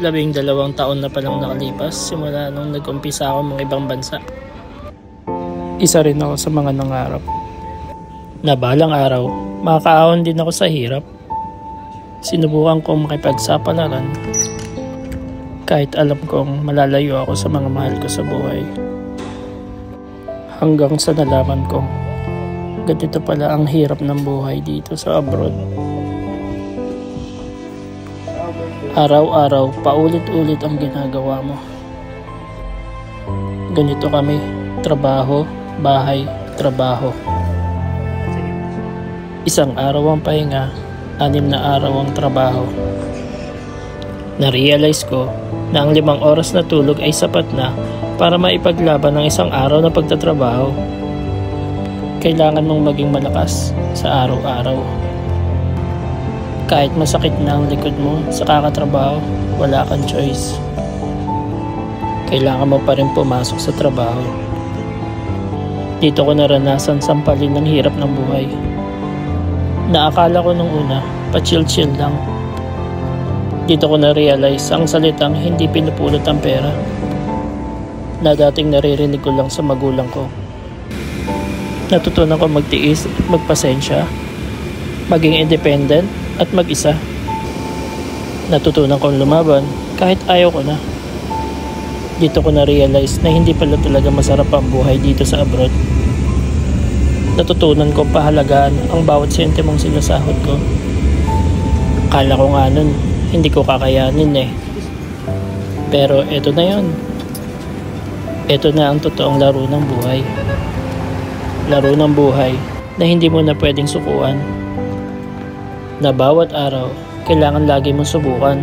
12 taon na palang nakalipas simula nung nag-umpisa ako mga ibang bansa. Isa rin ako sa mga nangarap na balang araw, makakaahon din ako sa hirap. Sinubukan kong makipagsapalaran kahit alam kong malalayo ako sa mga mahal ko sa buhay. Hanggang sa nalaman kong ganito pala ang hirap ng buhay dito sa abroad. Araw-araw, paulit-ulit ang ginagawa mo. Ganito kami, trabaho, bahay, trabaho. Isang araw ang pahinga, 6 na araw ang trabaho. Na-realize ko na ang 5 oras na tulog ay sapat na para maipaglaban ng isang araw na pagtatrabaho. Kailangan mong maging malakas sa araw-araw. Kahit masakit na ang likod mo sa kakatrabaho, wala kang choice. Kailangan mo pa rin pumasok sa trabaho. Dito ko naranasan sampalin ng hirap ng buhay. Naakala ko nung una, pa-chill-chill lang. Dito ko na-realize ang salitang hindi pinupulot ang pera na dating naririnig ko lang sa magulang ko. Natutunan ko magtiis at magpasensya, maging independent at mag-isa. Natutunan kong lumaban kahit ayaw ko na. Dito ko na-realize na hindi pala talaga masarap ang buhay dito sa abroad. Natutunan ko pahalagaan ang bawat sentimong sinasahod ko. Kala ko nga nun, hindi ko kakayanin eh. Pero eto na yun. Eto na ang totoong laro ng buhay. Laro ng buhay na hindi mo na pwedeng sukuan. Na bawat araw, kailangan lagi mong subukan